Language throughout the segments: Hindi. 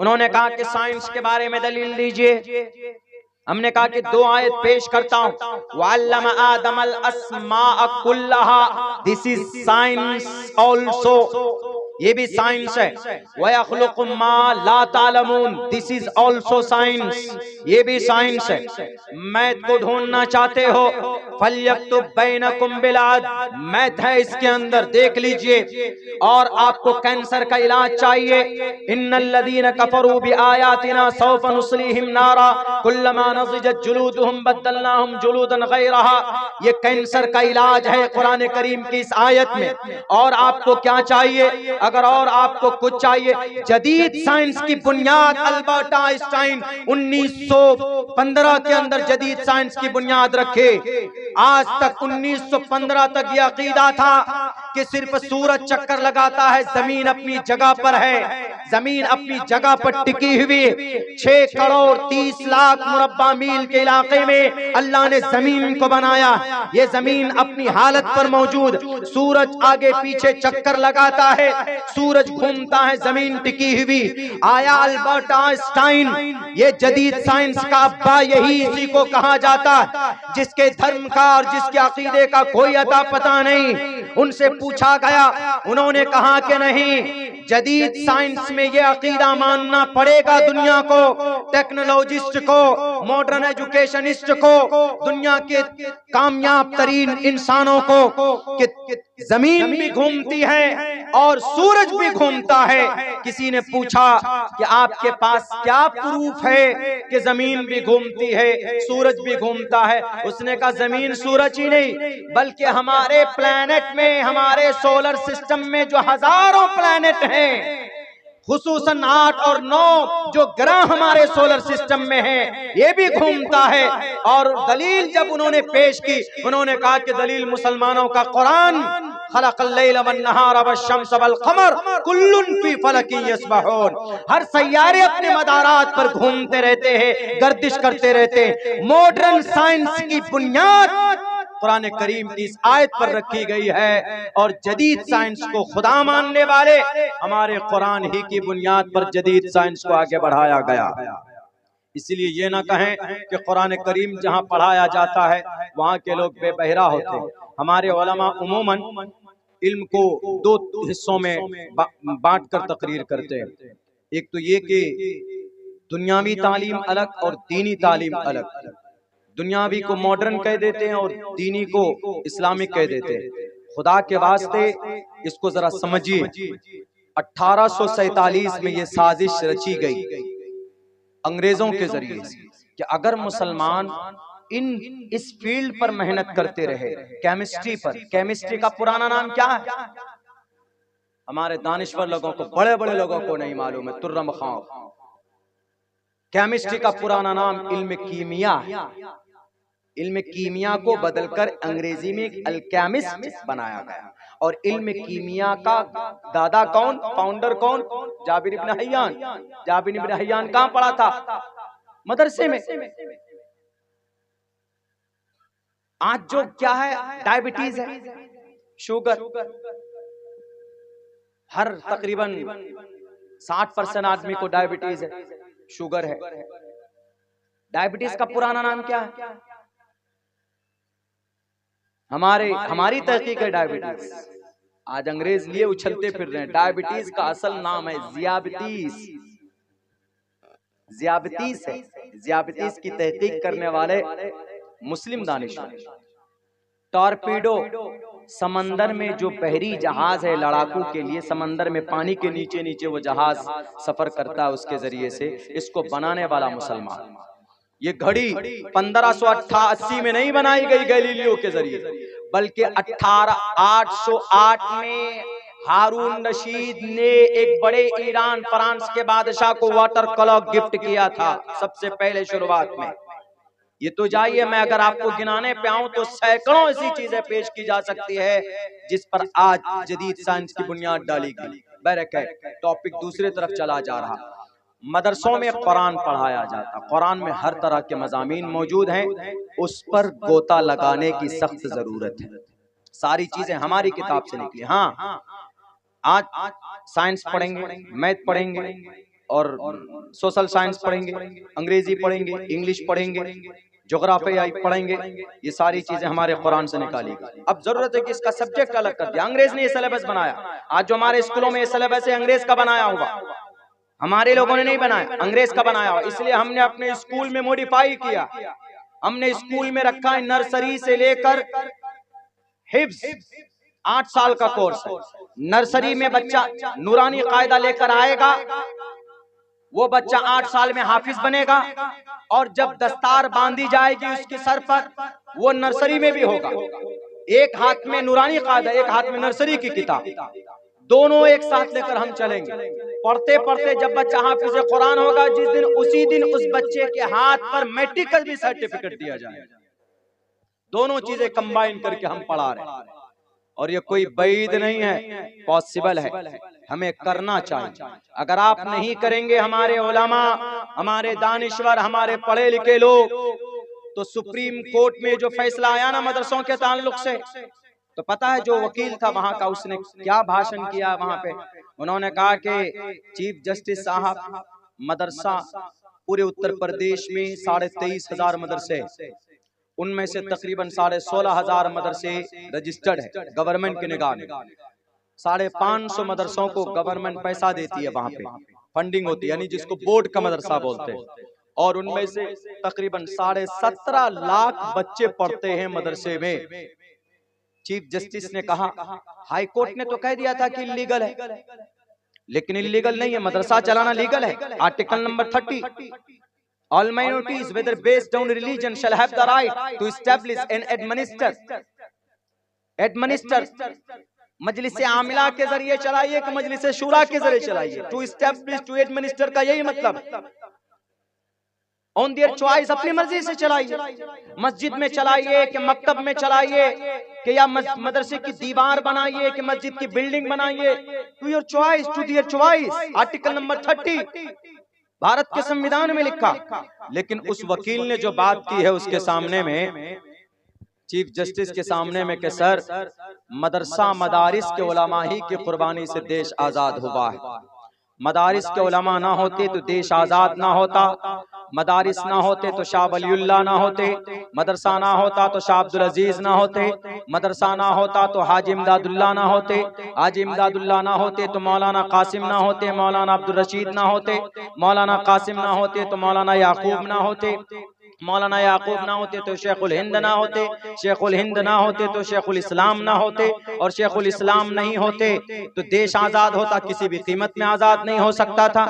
उन्होंने कहा कि साइंस के बारे में दलील दीजिए। हमने कहा कि 2 आयत पेश करता हूं। वअल्लम आदमल अस्माअ कुल्लहा, दिस इज साइंस ऑल्सो, ये भी साइंस है। वयख्लुकु मा ला तालमून, दिस इज ऑल्सो साइंस, ये भी साइंस है। मैथ को ढूंढना चाहते हो, फल्यक्तुब बैनकुम बिल अदल, मैथ है इसके अंदर, देख लीजिए। और आपको कैंसर का इलाज चाहिए, इन्नल्लज़ीना कफरू बिआयातिना सौफ नुस्लीहिम नारा कुल्लमा नज़िजत जुलूदुहुम बद्दलनाहुम जुलूदन गैरहा, ये कैंसर का इलाज है कुरान करीम की इस आयत में। और आपको क्या चाहिए? अगर और आपको कुछ चाहिए, जदीद साइंस की बुनियाद अल्बर्ट आइंस्टाइन 1915 के अंदर जदीद साइंस की बुनियाद रखे। आज तक 1915 तक यह अकीदा था कि सिर्फ सूरज चक्कर लगाता है, जमीन अपनी जगह पर है, जमीन अपनी जगह पर टिकी हुई। 6 करोड़ 30 लाख मुरब्बा मील के इलाके में अल्लाह ने जमीन को बनाया, ये जमीन अपनी हालत पर मौजूद, सूरज आगे पीछे चक्कर लगाता है, सूरज घूमता है, जमीन टिकी हुई। आया अल्बर्ट आइंस्टाइन, ये जदीद साइंस का अब्बा यही इसी को कहा जाता, जिसके धर्म का और जिसके अकीदे का कोई अता पता नहीं। उनसे पूछा गया, उन्होंने कहा कि नहीं, जदीद साइंस में यह अकीदा मानना पड़ेगा दुनिया को, टेक्नोलॉजिस्ट को, मॉडर्न एजुकेशनिस्ट को, दुनिया के कामयाब तरीन इंसानों को, कि जमीन भी घूमती है और सूरज भी घूमता है। किसी ने पूछा कि आपके पास क्या प्रूफ है कि जमीन भी घूमती है, सूरज भी घूमता है? उसने कहा जमीन सूरज ही नहीं, बल्कि हमारे प्लैनेट में, हमारे सोलर सिस्टम में जो हजारों प्लैनेट हैं, खुसूसन 8 और 9 जो ग्रह हमारे सोलर सिस्टम में है, ये भी घूमता है। और दलील जब उन्होंने पेश की, उन्होंने कहा कि दलील मुसलमानों का कुरान, खलक़ल लैल वन्नहार वश्शम्स वल क़मर कुल्लुन फी फ़लकिन यस्बहून, हर सैयारे अपने मदारात पर घूमते रहते हैं, गर्दिश करते रहते हैं। मॉडर्न साइंस की बुनियाद कुरान करीम की इस आयत पर रखी गई है, और जदीद साइंस को खुदा मानने वाले हमारे कुरान ही की बुनियाद पर जदीद साइंस को आगे बढ़ाया गया। इसलिए ये ना कहें कि कुरान करीम जहां पढ़ाया जाता है वहां के लोग बेबहरा होते हैं। हमारे उलमा उमूमन इल्म को 2 हिस्सों में बांट कर तकरीर करते हैं। एक तो ये कि दुनियावी तालीम अलग और दीनी तालीम अलग। दुनियावी को मॉडर्न कह देते हैं और दीनी को इस्लामिक कह देते हैं। खुदा के वास्ते इसको जरा समझिए। 1847 में ये साजिश रची गई अंग्रेजों के जरिए से कि अगर मुसलमान इस फील्ड पर मेहनत करते रहे, केमिस्ट्री पर, केमिस्ट्री का पुराना नाम क्या है? हमारे दानिश्वर लोगों को, बड़े बड़े लोगों को नहीं मालूम है, तुर्रम खां। केमिस्ट्री का पुराना नाम इल्म कीमिया है। इल्म कीमिया को बदलकर अंग्रेजी में अल्केमिस्ट बनाया गया। और इल्म कीमिया का दादा कौन, फाउंडर कौन? जाबिर इब्न हय्यान। जाबिर इब्न हय्यान कहां पढ़ा था? मदरसे में। आज जो क्या है, डायबिटीज है, शुगर, हर तकरीबन 60% आदमी को डायबिटीज है, शुगर है। डायबिटीज का पुराना नाम क्या है? हमारी तहकीक है डायबिटीज। आज अंग्रेज लिए उछलते फिर रहे हैं। डायबिटीज का असल नाम है ज़ियाबितीस। ज़ियाबितीस है। ज़ियाबितीस की तहकीक करने वाले मुस्लिम दानिशवर। टॉर्पीडो, समंदर में जो बहरी जहाज है लड़ाकू के लिए, समंदर में पानी के नीचे नीचे वो जहाज सफर करता है, उसके जरिए से, इसको बनाने वाला मुसलमान। ये घड़ी 1580 में नहीं बनाई गई गैलीलियो के जरिए, बल्कि 1808 में हारून रशीद ने एक बड़े ईरान फ्रांस के बादशाह को वाटर क्लॉक गिफ्ट किया था सबसे पहले शुरुआत में। ये तो जाइए, मैं अगर आपको गिनाने पे आऊं तो सैकड़ों ऐसी चीजें पेश की जा सकती है जिस पर आज जदीद साइंस की बुनियाद डाली गई। बहरकैफ टॉपिक दूसरे तरफ चला जा रहा। मदरसों में कुरान पढ़ाया जाता, कुरान में हर तरह के मज़ामीन मौजूद हैं, उस पर गोता लगाने की सख्त जरूरत है। सारी चीजें हमारी किताब से निकली। हाँ, आज साइंस पढ़ेंगे, मैथ पढ़ेंगे और सोशल साइंस पढ़ेंगे, अंग्रेजी पढ़ेंगे, इंग्लिश पढ़ेंगे, ज्योग्राफी पढ़ेंगे, ये सारी चीजें हमारे कुरान से निकाली गई। अब जरूरत है कि इसका सब्जेक्ट अलग कर दिया। अंग्रेज ने ये सिलेबस बनाया। आज जो हमारे स्कूलों में ये सिलेबस है अंग्रेज का बनाया हुआ, हमारे लोगों ने नहीं बनाया, अंग्रेज का बनाया हुआ। इसलिए हमने अपने स्कूल में मॉडिफाई किया। हमने स्कूल में रखा है नर्सरी से लेकर हिफ्ज, 8 साल का कोर्स है। नर्सरी में बच्चा नूरानी कायदा लेकर आएगा, वो बच्चा 8 साल में हाफिज बनेगा, और जब दस्तार बांधी जाएगी उसके सर पर, वो नर्सरी में भी होगा। एक हाथ में नूरानी कायदा, एक हाथ में नर्सरी की किताब, दोनों एक साथ लेकर हम चलेंगे। पढ़ते पढ़ते जब बच्चा हाफिज कुरान होगा, जिस दिन उसी दिन उस बच्चे के हाथ पर मैट्रिक का भी सर्टिफिकेट दिया जाएगा। दोनों चीजें कंबाइन करके हम पढ़ा रहे हैं, और ये कोई बैद नहीं है, पॉसिबल है, हमें करना चाहिए। अगर आप नहीं करेंगे, हमारे उलमा, हमारे दानिश्वर, हमारे पढ़े लिखे लोग, तो सुप्रीम कोर्ट में जो फैसला आया ना मदरसों के ताल्लुक से, तो पता है जो वकील था वहां का, उसने क्या भाषण किया वहां पे। उन्होंने कहा कि चीफ जस्टिस साहब, मदरसा पूरे उत्तर प्रदेश में 23,500 मदरसे, उनमें से तकरीबन 16,500 मदरसे रजिस्टर्ड है गवर्नमेंट की निगाह में। 550 मदरसों को गवर्नमेंट पैसा देती है, वहां पे फंडिंग होती है, यानी जिसको बोर्ड का मदरसा बोलते हैं। और उनमें से तकरीबन 17.5 लाख बच्चे पढ़ते हैं मदरसे में। चीफ जस्टिस ने कहा, हाई कोर्ट ने तो कह दिया था कि इलीगल है, लेकिन इलीगल नहीं है, मदरसा चलाना लीगल है। Article number 30, all minorities whether based on religion shall have the right to establish and administer मजलिस आमिला के जरिए चलाइए कि मजलिस शूरा के जरिए चलाइए। टू एस्टैब्लिश, टू एडमिनिस्टर का यही मतलब है। ऑन देयर चॉइस, अपनी मर्जी से चलाइए। मस्जिद में चलाइए कि मकतब में चलाइए, कि या मदरसे की दीवार बनाइए कि मस्जिद की बिल्डिंग बनाइए, to your choice, to their choice. Article number 30 Bharat के संविधान में लिखा। लेकिन उस वकील ने जो बात की है उसके सामने में, चीफ जस्टिस के सामने में, कि सर मदरसा मदारिस के उलमा ही की कुर्बानी से देश आजाद हुआ है। मदारिस के उलमा ना होते तो देश आजाद ना होता, मदारिस ना होते तो शाह वलीउल्लाह ना होते, मदरसा ना होता तो शाह अब्दुल अजीज ना होते, मदरसा ना होता तो हाजी इमदादुल्लाह ना होते, हाजी इमदादुल्लाह ना होते तो मौलाना कासिम ना होते, मौलाना अब्दुल रशीद ना होते, मौलाना कासिम ना होते तो मौलाना याकूब ना होते, मौलाना याकूब ना होते तो शेखुल हिंद ना होते, शेखुल हिंद ना होते तो शेखुल इस्लाम ना होते, और शेखुल इस्लाम नहीं होते तो देश आजाद होता, किसी भी कीमत में आजाद नहीं हो सकता था।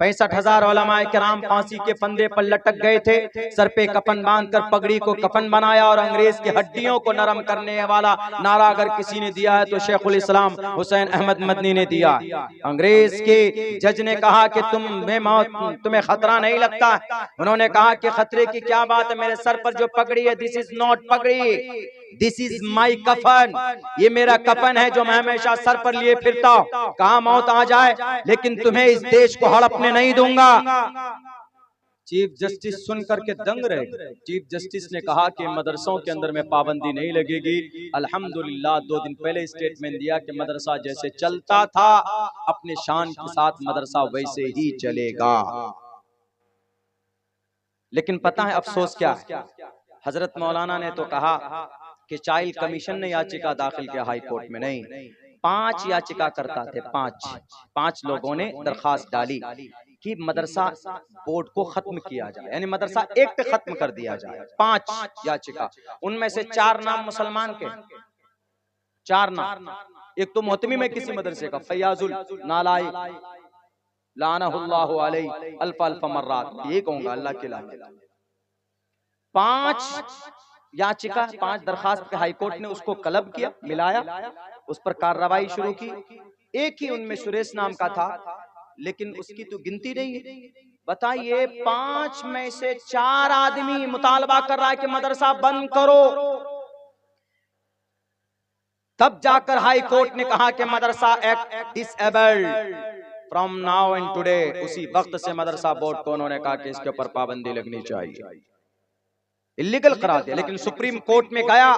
65,000 उलमाए किराम फांसी के फंदे पर लटक गए थे, सर पे कफन बांधकर पगड़ी को कफन बनाया, और अंग्रेज की हड्डियों को नरम करने वाला नारा अगर किसी ने दिया है तो शेखुल इस्लाम हुसैन अहमद मदनी ने दिया। अंग्रेज के जज ने कहा कि तुम्हें खतरा नहीं लगता? उन्होंने कहा कि खतरे की क्या बात है, मेरे सर पर जो पगड़ी है, दिस इज नॉट पगड़ी, दिस इज माई कफन, ये मेरा कफन है जो मैं हमेशा सर पर लिए फिरता हूं। कहां मौत आ जाए, लेकिन तुम्हें इस देश को हड़पने नहीं दूंगा। चीफ जस्टिस सुन करके दंग रहे। चीफ जस्टिस ने कहा कि मदरसों के अंदर में पाबंदी नहीं लगेगी। अल्हम्दुलिल्लाह 2 दिन पहले स्टेटमेंट दिया कि मदरसा जैसे चलता था अपने शान के साथ मदरसा वैसे ही चलेगा। लेकिन पता है अफसोस क्या है, हजरत मौलाना ने तो कहा कि चाइल्ड कमीशन ने याचिका दाखिल किया हाई कोर्ट में, नहीं, 5 याचिका करता थे, 5 लोगों ने दरखास्त डाली कि मदरसा बोर्ड को खत्म किया जाए, यानी मदरसा एक्ट खत्म कर दिया जाए। 5 याचिका, उनमें से 4 नाम मुसलमान के, 4 नाम। एक तो मोहतमी में किसी मदरसे का फैयाजुल नालाई लानहुल्लाहु अलैहि अल्फ अल्फ मर्रात, ये कहूंगा अल्लाह के लाने। 5 याचिका, 5 दरखास्त पे हाई कोर्ट ने उसको कलब किया, मिलाया, उस पर कार्रवाई शुरू की। एक ही उनमें सुरेश नाम का था, लेकिन उसकी तो गिनती नहीं है। बताइए, 5 में से 4 आदमी मुतालबा कर रहा है कि मदरसा बंद करो, तब जाकर हाई कोर्ट ने कहा कि मदरसा act disabled from now and today. उसी वक्त से मदरसा बोर्ड को उन्होंने कहा कि इसके ऊपर पाबंदी लगनी चाहिए, इलीगल करा दिया। लेकिन सुप्रीम कोर्ट में गया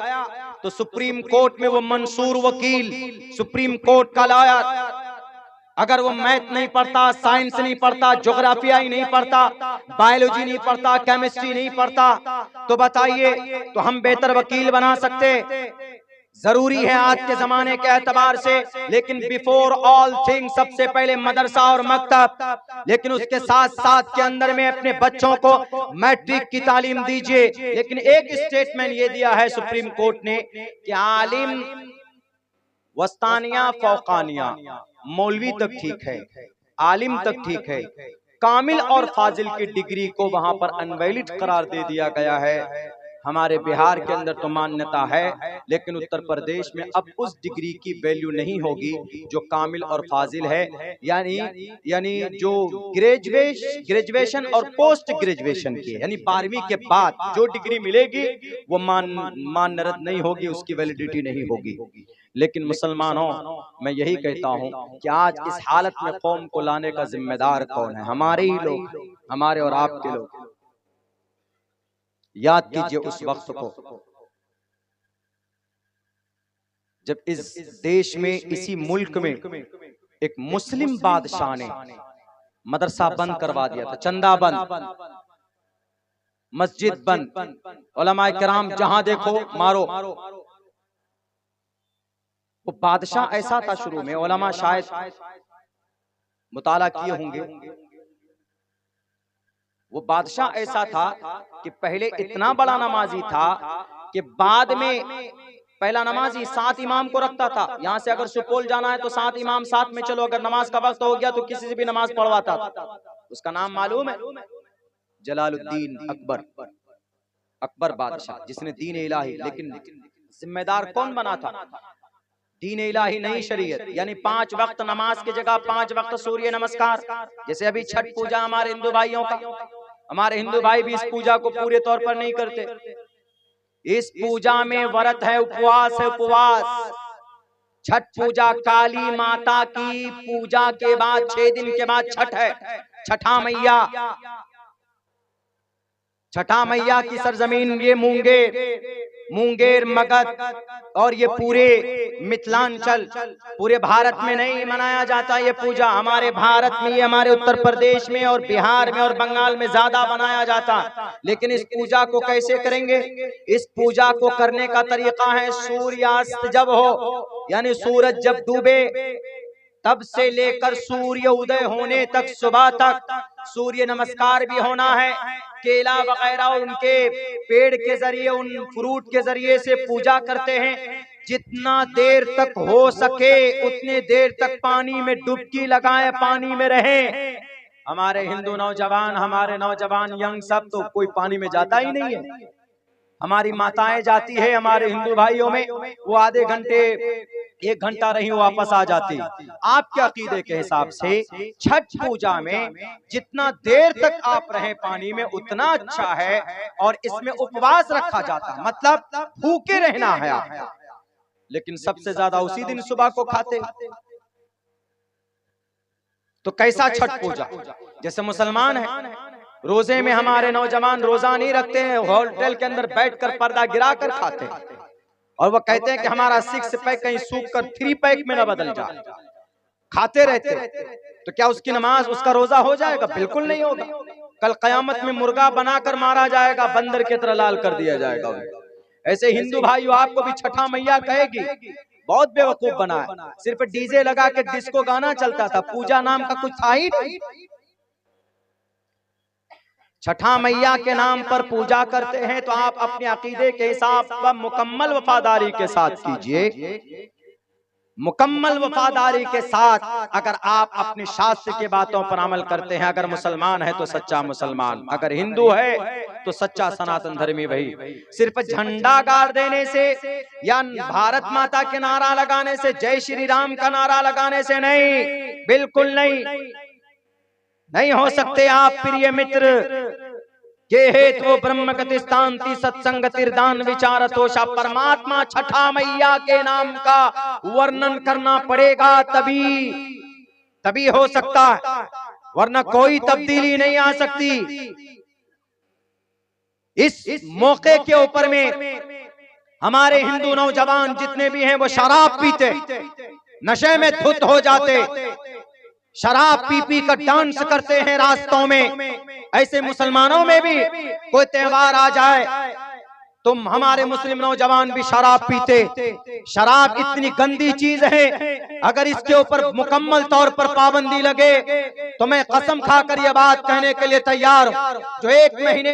तो सुप्रीम कोर्ट में वो मंसूर वकील सुप्रीम कोर्ट का लाया, अगर वो मैथ नहीं पढ़ता, साइंस नहीं पढ़ता, ज्योग्राफिया ही नहीं पढ़ता, बायोलॉजी नहीं पढ़ता, केमिस्ट्री नहीं पढ़ता, तो बताइए तो हम बेहतर वकील बना सकते? जरूरी है आज के जमाने के एतबार से, लेकिन बिफोर ऑल थिंग सबसे पहले मदरसा और मकतब, लेकिन उसके साथ साथ के अंदर में अपने बच्चों को मैट्रिक की तालीम दीजिए। लेकिन एक स्टेटमेंट ये दिया है सुप्रीम कोर्ट ने कि आलिम वस्तानिया फौकानिया, मौलवी तक ठीक है, आलिम तक ठीक है, कामिल और फाजिल की डिग्री को वहां पर अनवैलिड करार दे दिया गया है। हमारे बिहार के अंदर तो मान्यता है, लेकिन उत्तर प्रदेश में अब उस डिग्री की वैल्यू नहीं होगी जो कामिल और फाजिल है, यानी जो ग्रेजुएशन और पोस्ट ग्रेजुएशन की, यानी 12वीं के बाद जो डिग्री मिलेगी वो मान्यता नहीं होगी, उसकी वैलिडिटी नहीं होगी। लेकिन मुसलमानों, मैं यही कहता हूं कि आज इस हालत में कौम को लाने का जिम्मेदार कौन है? हमारे ही लोग, हमारे और आपके लोग। याद कीजिए उस वक्त को जब इस देश में, इसी मुल्क में एक मुस्लिम बादशाह ने मदरसा बंद करवा दिया था, चंदा बंद, मस्जिद बंद, उलमाए किराम जहां देखो मारो। वो बादशाह ऐसा था, शुरू में उलमा शायद मुताला किए होंगे, वो बादशाह ऐसा था कि पहले इतना बड़ा नमाजी था कि बाद में पहला नमाजी 7 इमाम को रखता था। यहां से अगर सुपौल जाना है तो 7 इमाम साथ में चलो, अगर नमाज का वक्त हो गया तो किसी से भी नमाज पढ़वाता था। उसका नाम मालूम है? जलालुद्दीन अकबर, अकबर बादशाह, जिसने दीन इलाही, लेकिन जिम्मेदार कौन बना था? दीन इलाही नहीं, शरीयत, यानी 5 वक्त नमाज की जगह 5 वक्त सूर्य नमस्कार। जैसे अभी छठ पूजा हमारे हिंदू भाइयों का, हमारे हिंदू भाई भी इस पूजा को पूरे तौर पर नहीं करते। इस पूजा में व्रत है, उपवास है, उपवास। छठ पूजा काली माता की पूजा के बाद 6 दिन के बाद छठ है, छठा मैया, छठा मैया की सरजमीन ये मुंगेर मगध और ये पूरे मिथिलांचल, पूरे भारत में नहीं मनाया जाता ये पूजा। हमारे भारत में, ये हमारे उत्तर प्रदेश में और बिहार में और बंगाल में ज्यादा मनाया जाता। लेकिन इस पूजा को कैसे करेंगे? इस पूजा को करने का तरीका है, सूर्यास्त जब हो, यानी सूरज जब डूबे तब से लेकर सूर्य उदय होने तक, सुबह तक सूर्य नमस्कार भी होना है। केला वगैरह उनके पेड़ के जरिए, उन फ्रूट के जरिए से पूजा करते हैं। जितना देर तक हो सके उतने देर तक पानी में डुबकी लगाएं, पानी में रहें। हमारे हिंदू नौजवान, हमारे नौजवान यंग सब तो कोई पानी में जाता ही नहीं है। हमारी माताएं जाती है, हमारे हिंदू भाइयों में वो आधे घंटे 1 घंटा रही वापस आ जाती। आपके अकीदे के हिसाब से छठ पूजा में जितना देर तक आप रहें पानी में उतना अच्छा है, और इसमें उपवास रखा जाता है, मतलब भूखे रहना है आप। लेकिन सबसे ज्यादा उसी दिन सुबह को खाते। तो कैसा छठ पूजा? जैसे मुसलमान है, रोजे में हमारे नौजवान रोजा नहीं रखते हैं, होटल के अंदर बैठकर पर्दा गिराकर खाते हैं, और वो कहते हैं कि हमारा 6 पैक कहीं सूख कर 3 पैक में न बदल जाए, खाते रहते। तो क्या उसकी नमाज, उसका रोजा हो जाएगा? बिल्कुल नहीं होगा। कल कयामत में मुर्गा बनाकर मारा जाएगा, बंदर की तरह लाल कर दिया जाएगा। ऐसे हिंदू भाइयों, आपको भी छठा मैया कहेगी, बहुत बेवकूफ बना है। सिर्फ डीजे लगा के डिस्को गाना चलता था, पूजा नाम का कुछ था ही नहीं। छठा मैया के नाम पर पूजा करते हैं तो आप अपने अकीदे के हिसाब पर मुकम्मल वफादारी के साथ कीजिए। मुकम्मल वफादारी के साथ अगर आप अपने शास्त्र की बातों पर अमल करते हैं, अगर मुसलमान है तो सच्चा मुसलमान, अगर हिंदू है तो सच्चा सनातन धर्मी भाई। सिर्फ झंडा गाड़ देने से या भारत माता के नारा लगाने से, जय श्री राम का नारा लगाने से नहीं, बिल्कुल नहीं हो सकते आप प्रिय मित्र। के हेतु ब्रह्म गतिस्तांति सत्संगतिर्दान विचारतोषा। परमात्मा छठा मैया के नाम का वर्णन करना पड़ेगा, तभी हो सकता है, वरना कोई तब्दीली नहीं आ सकती। इस मौके के ऊपर में हमारे हिंदू नौजवान जितने भी हैं वो शराब पीते, नशे में धुत हो जाते, शराब पी पी कर डांस करते हैं रास्तों में। ऐसे मुसलमानों में भी कोई त्योहार आ जाए तो हमारे मुस्लिम नौजवान भी शराब पीते। शराब इतनी गंदी चीज है, अगर इसके ऊपर मुकम्मल तौर पर पाबंदी लगे तो मैं कसम खाकर यह बात कहने के लिए तैयार हूं, जो 1 महीने